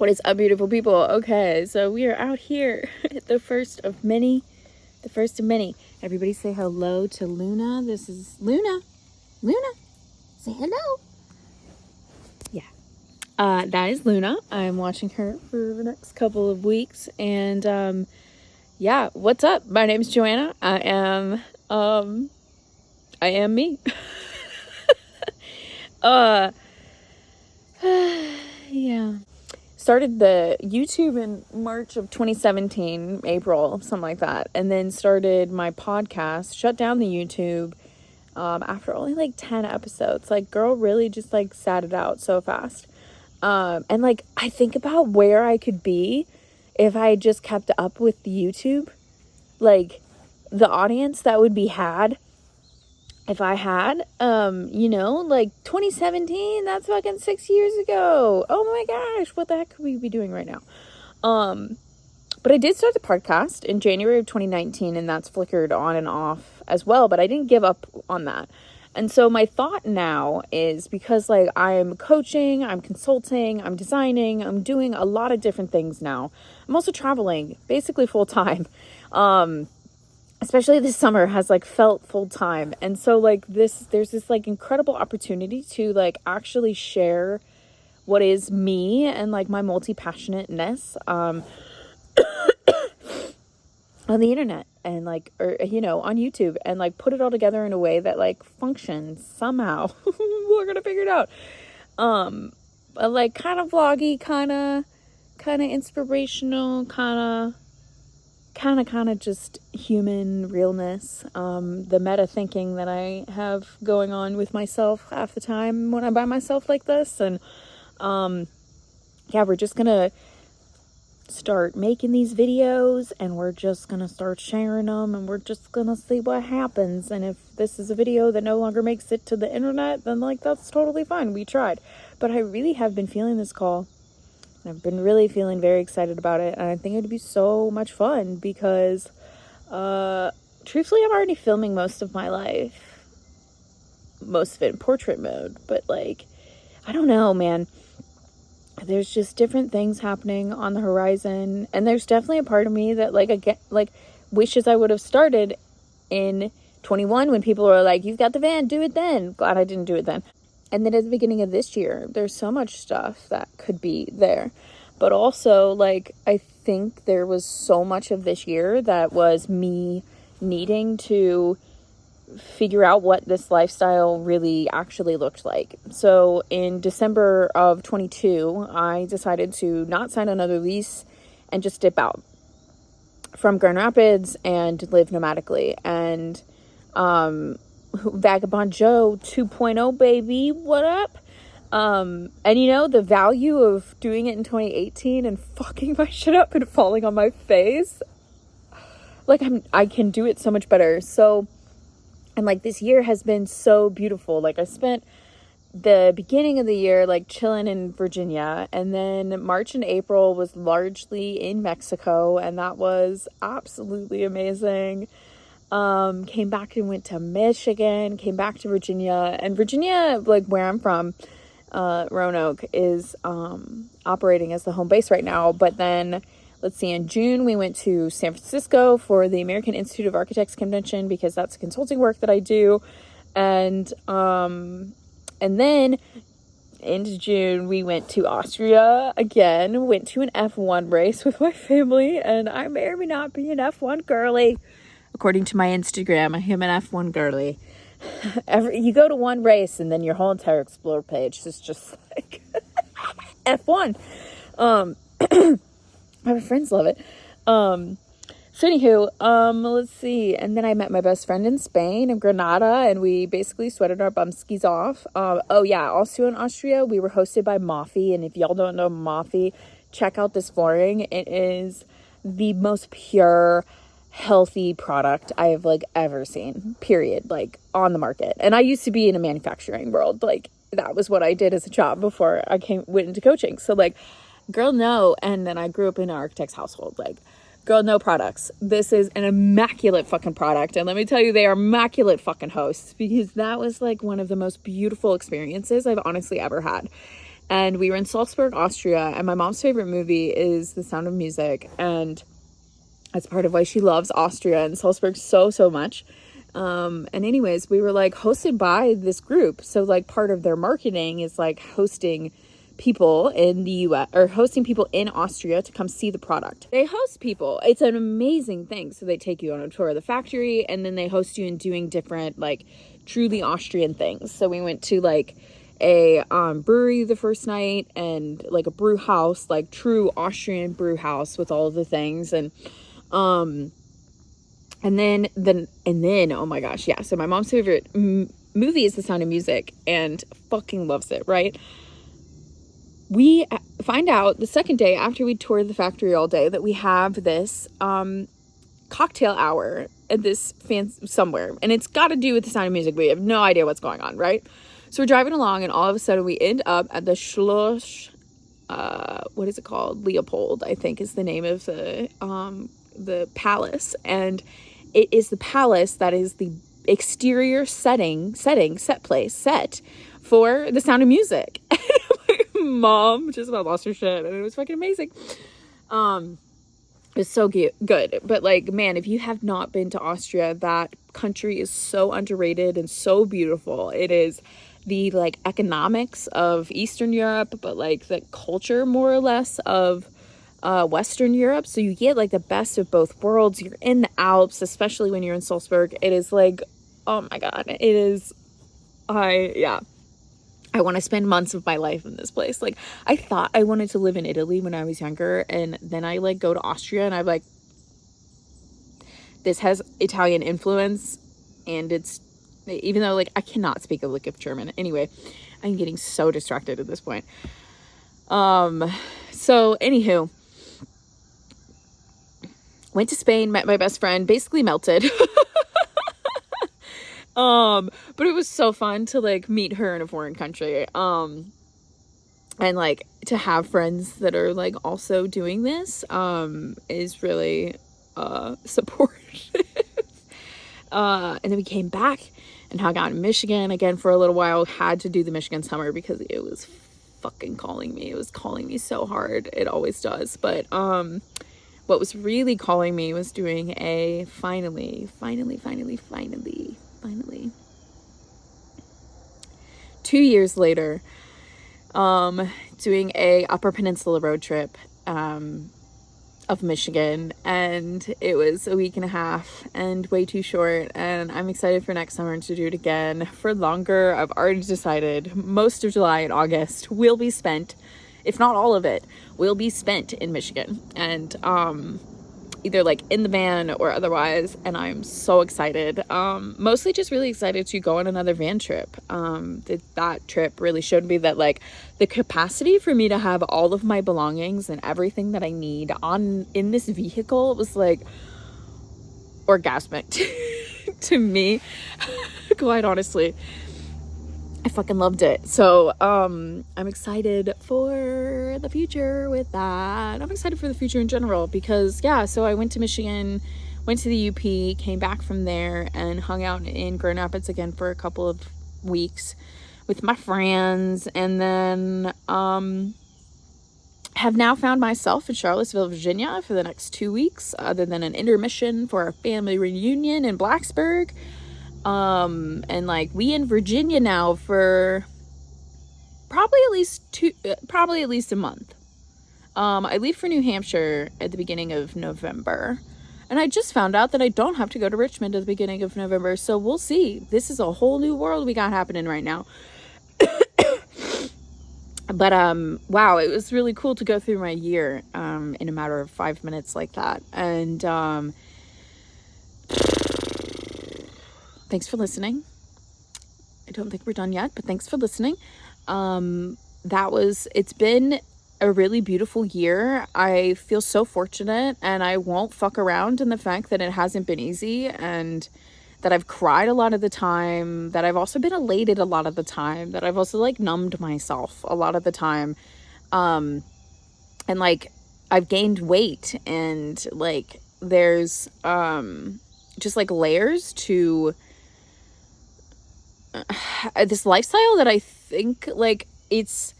What is up, beautiful people? Okay, so we are out here, the first of many. Everybody say hello to Luna. This is Luna. Luna, say hello. Yeah, that is Luna. I'm watching her for the next couple of weeks, and yeah, what's up? My name is Joanna. I am me. Yeah. Started the YouTube in March of 2017, April, something like that. And then started my podcast, shut down the YouTube after only like 10 episodes. Like, girl really just like sat it out so fast. And like, I think about where I could be if I had just kept up with the YouTube. Like, the audience that would be had if I had, like 2017, that's fucking 6 years ago. Oh my gosh, what the heck could we be doing right now? But I did start the podcast in January of 2019, and that's flickered on and off as well, but I didn't give up on that. And so my thought now is, because like I'm coaching, I'm consulting, I'm designing, I'm doing a lot of different things now. I'm also traveling basically full time. Especially this summer has like felt full time. And so like there's this like incredible opportunity to like actually share what is me and like my multi-passionateness on the internet and like, or on YouTube, and like put it all together in a way that like functions somehow. We're gonna figure it out. Like kind of vloggy, kind of inspirational, kind of just human realness, the meta thinking that I have going on with myself half the time when I'm by myself like this. And yeah, we're just gonna start making these videos, and we're just gonna start sharing them, and we're just gonna see what happens. And if this is a video that no longer makes it to the internet, then like that's totally fine. We tried. But I really have been feeling this call. I've been really feeling very excited about it, and I think it would be so much fun because, truthfully, I'm already filming most of my life, most of it in portrait mode, but, like, I don't know, man. There's just different things happening on the horizon, and there's definitely a part of me that, wishes I would have started in 21 when people were like, you've got the van, do it then. Glad I didn't do it then. And then at the beginning of this year, there's so much stuff that could be there. But also, like, I think there was so much of this year that was me needing to figure out what this lifestyle really actually looked like. So in December of 22, I decided to not sign another lease and just dip out from Grand Rapids and live nomadically. And, Vagabond Joe 2.0, baby, what up? And the value of doing it in 2018 and fucking my shit up and falling on my face, like I can do it so much better. So, and like this year has been so beautiful. Like I spent the beginning of the year like chilling in Virginia, and then March and April was largely in Mexico, and that was absolutely amazing. Came back and went to Michigan, came back to Virginia, and Virginia, like where I'm from, Roanoke, is operating as the home base right now. But then, let's see, in June we went to San Francisco for the American Institute of Architects convention, because that's consulting work that I do. And then into June we went to Austria again, went to an F1 race with my family, and I may or may not be an F1 girly. According to my Instagram, I am an F1 girly. You go to one race and then your whole entire Explore page is just like F1. My friends love it. So anywho, let's see. And then I met my best friend in Spain, in Granada, and we basically sweated our bumskis off. Oh yeah, also in Austria, we were hosted by Moffy. And if y'all don't know Moffy, check out this flooring. It is the most pure, healthy product I have like ever seen, period, like on the market. And I used to be in a manufacturing world. Like that was what I did as a job before I went into coaching. So like, girl, no. And then I grew up in an architect's household. Like, girl, no products. This is an immaculate fucking product. And let me tell you, they are immaculate fucking hosts, because that was like one of the most beautiful experiences I've honestly ever had. And we were in Salzburg, Austria, and my mom's favorite movie is The Sound of Music, and that's part of why she loves Austria and Salzburg so, so much. And anyways, we were like hosted by this group. So like part of their marketing is like hosting people in the US or hosting people in Austria to come see the product. They host people. It's an amazing thing. So they take you on a tour of the factory, and then they host you in doing different like truly Austrian things. So we went to like a brewery the first night, and like a brew house, like true Austrian brew house with all of the things. And then oh my gosh, yeah, so my mom's favorite movie is The Sound of Music, and fucking loves it, right? We find out the second day after we toured the factory all day that we have this cocktail hour at this somewhere, and it's got to do with The Sound of Music. We have no idea what's going on, right? So we're driving along, and all of a sudden we end up at the Schloss, what is it called? Leopold, I think is the name of the palace. And it is the palace that is the exterior set for The Sound of Music. My mom just about lost her shit, and it was fucking amazing. It's so good. But like, man, if you have not been to Austria, that country is so underrated and so beautiful. It is the like economics of Eastern Europe, but like the culture more or less of Western Europe. So you get like the best of both worlds. You're in the Alps, especially when you're in Salzburg. It is like, oh my God, it is, I want to spend months of my life in this place. Like, I thought I wanted to live in Italy when I was younger, and then I like go to Austria, and I'm like, this has Italian influence, and it's, even though like I cannot speak a lick of German. Anyway, I'm getting so distracted at this point. So anywho, went to Spain, met my best friend, basically melted. But it was so fun to like meet her in a foreign country. And like to have friends that are like also doing this, is really, supportive. And then we came back and hung out in Michigan again for a little while. Had to do the Michigan summer because it was fucking calling me. It was calling me so hard. It always does. But, what was really calling me was doing a finally 2 years later, doing a Upper Peninsula road trip of Michigan, and it was a week and a half and way too short, and I'm excited for next summer to do it again for longer. I've already decided most of July and August will be spent, if not all of it, will be spent in Michigan, and either like in the van or otherwise, and I'm so excited. Mostly just really excited to go on another van trip. That trip really showed me that like the capacity for me to have all of my belongings and everything that I need in this vehicle was like orgasmic to me. Quite honestly, I fucking loved it. So I'm excited for the future with that. I'm excited for the future in general because so I went to Michigan, went to the UP, came back from there, and hung out in Grand Rapids again for a couple of weeks with my friends, and then have now found myself in Charlottesville, Virginia for the next 2 weeks, other than an intermission for a family reunion in Blacksburg. And like we in Virginia now for probably at least a month. I leave for New Hampshire at the beginning of November, and I just found out that I don't have to go to Richmond at the beginning of November, so we'll see. This is a whole new world we got happening right now. But wow, it was really cool to go through my year in a matter of 5 minutes like that. And thanks for listening. I don't think we're done yet, but thanks for listening. It's been a really beautiful year. I feel so fortunate, and I won't fuck around in the fact that it hasn't been easy, and that I've cried a lot of the time, that I've also been elated a lot of the time, that I've also like numbed myself a lot of the time. And like I've gained weight, and like there's just like layers to this lifestyle that I think like it's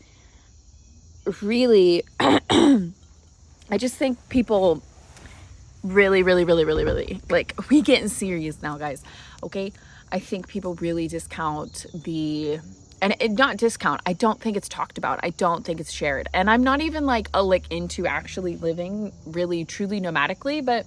really, I just think people really, really, really, really, really, like, we getting serious now, guys. Okay. I think people really discount and not discount. I don't think it's talked about. I don't think it's shared. And I'm not even like a lick into actually living really, truly nomadically, but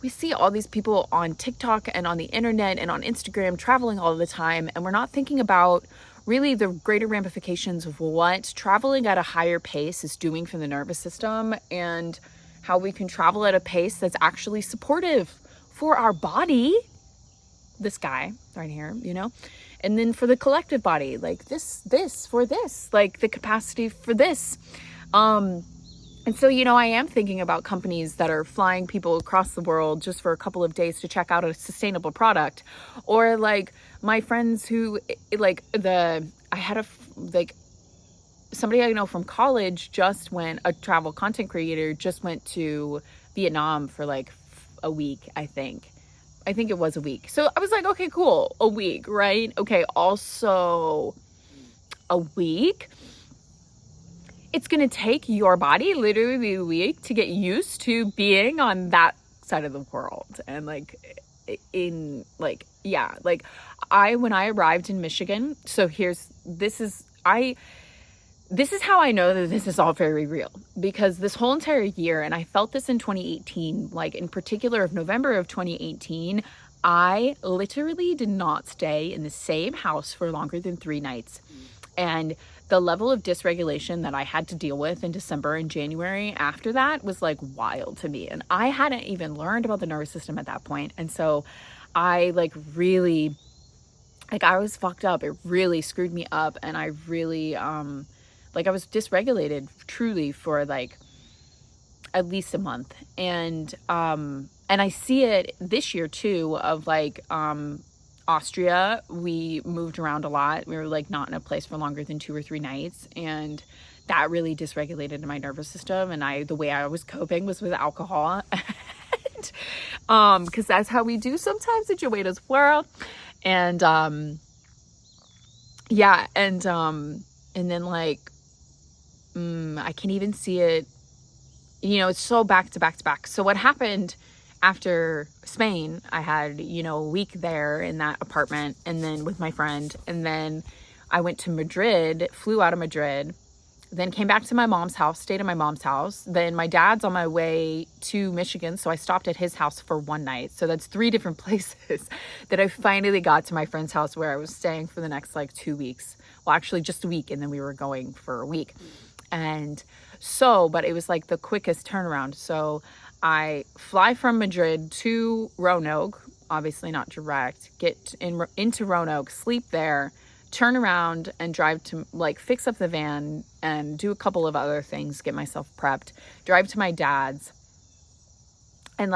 we see all these people on TikTok and on the internet and on Instagram traveling all the time. And we're not thinking about really the greater ramifications of what traveling at a higher pace is doing for the nervous system, and how we can travel at a pace that's actually supportive for our body. This guy right here, and then for the collective body, like this, like the capacity for this. And so, I am thinking about companies that are flying people across the world just for a couple of days to check out a sustainable product. Or like my friends who somebody I know from college a travel content creator just went to Vietnam for like a week, I think it was a week. So I was like, okay, cool. A week, right? Okay. Also a week. It's going to take your body literally a week to get used to being on that side of the world. And when I arrived in Michigan, so this is how I know that this is all very real, because this whole entire year, and I felt this in 2018, like in particular of November of 2018, I literally did not stay in the same house for longer than 3 nights. And the level of dysregulation that I had to deal with in December and January after that was like wild to me. And I hadn't even learned about the nervous system at that point. And so I really, I was fucked up. It really screwed me up. And I really, I was dysregulated truly for like at least a month. And I see it this year too, of Austria, we moved around a lot. We were like not in a place for longer than 2 or 3 nights. And that really dysregulated my nervous system. And the way I was coping was with alcohol. Because that's how we do sometimes in Joanna's world. And, yeah. And then I can even see it, it's so back to back to back. So what happened after Spain, I had, a week there in that apartment, and then with my friend, and then I went to Madrid, flew out of Madrid, then came back to my mom's house, stayed at my mom's house. Then my dad's on my way to Michigan, so I stopped at his house for 1 night. So that's 3 different places that I finally got to my friend's house, where I was staying for the next 2 weeks. Well, actually just a week, and then we were going for a week. And so, but it was the quickest turnaround. So I fly from Madrid to Roanoke, obviously not direct, get into Roanoke, sleep there, turn around and drive to fix up the van and do a couple of other things, get myself prepped, drive to my dad's. And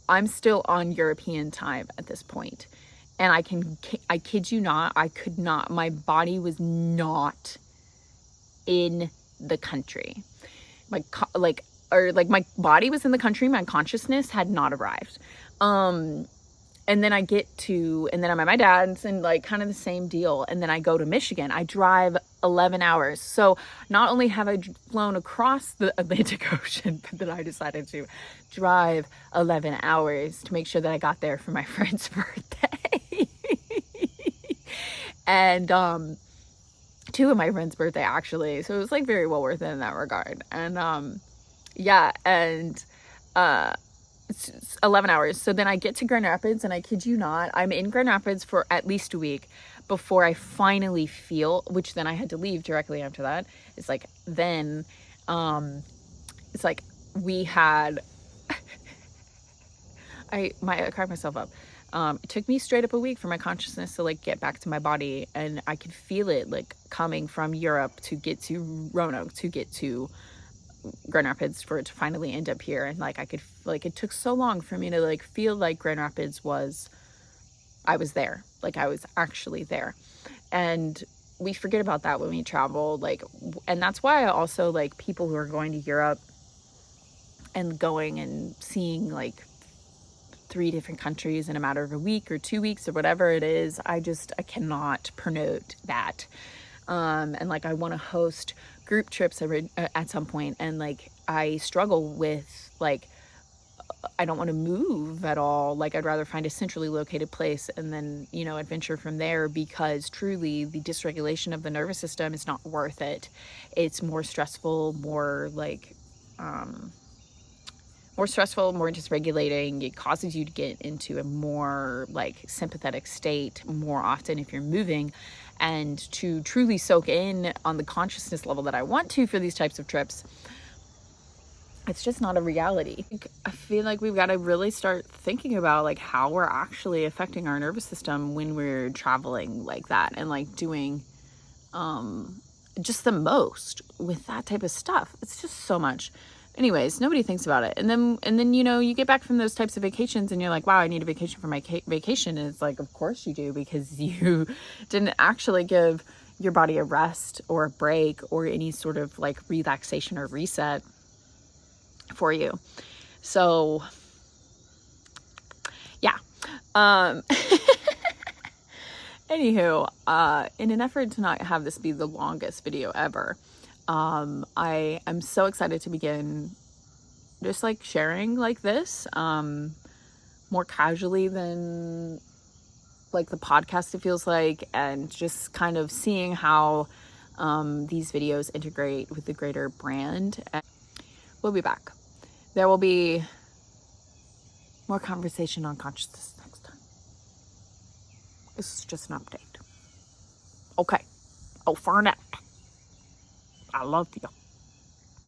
I'm still on European time at this point. And I kid you not, I could not, my body was not in the country. My body was in the country. My consciousness had not arrived. And then I'm at my dad's, and kind of the same deal. And then I go to Michigan. I drive 11 hours. So not only have I flown across the Atlantic Ocean, but then I decided to drive 11 hours to make sure that I got there for my friend's birthday. And, 2 of my friends' birthday, actually. So it was very well worth it in that regard. And, yeah. And, it's 11 hours. So then I get to Grand Rapids, and I kid you not, I'm in Grand Rapids for at least a week before I finally feel, which then I had to leave directly after that. It's then, it's we had, I cracked myself up. It took me straight up a week for my consciousness to get back to my body, and I could feel it coming from Europe to get to Roanoke, to get to Grand Rapids, for it to finally end up here. And I could it took so long for me to feel Grand Rapids I was there, I was actually there. And we forget about that when we travel, and that's why I also people who are going to Europe and going and seeing 3 different countries in a matter of a week or 2 weeks or whatever it is. I cannot promote that. And I want to host group trips at some point, and like I struggle with like I don't want to move at all. Like I'd rather find a centrally located place and then, you know, adventure from there, because truly the dysregulation of the nervous system is not worth it. It's more stressful, more like more stressful, more dysregulating. It causes you to get into a more like sympathetic state more often if you're moving. And to truly soak in on the consciousness level that I want to for these types of trips, it's just not a reality. I feel like we've got to really start thinking about like how we're actually affecting our nervous system when we're traveling like that, and like doing just the most with that type of stuff. It's just so much. Anyways, nobody thinks about it. And then, you know, you get back from those types of vacations and you're like, wow, I need a vacation for my vacation. And it's like, of course you do, because you didn't actually give your body a rest or a break or any sort of like relaxation or reset for you. So yeah. Anywho, in an effort to not have this be the longest video ever, I am so excited to begin just like sharing like this, more casually than like the podcast, it feels like, and just kind of seeing how these videos integrate with the greater brand. And we'll be back. There will be more conversation on consciousness next time. This is just an update. Okay. Over and out. I love you.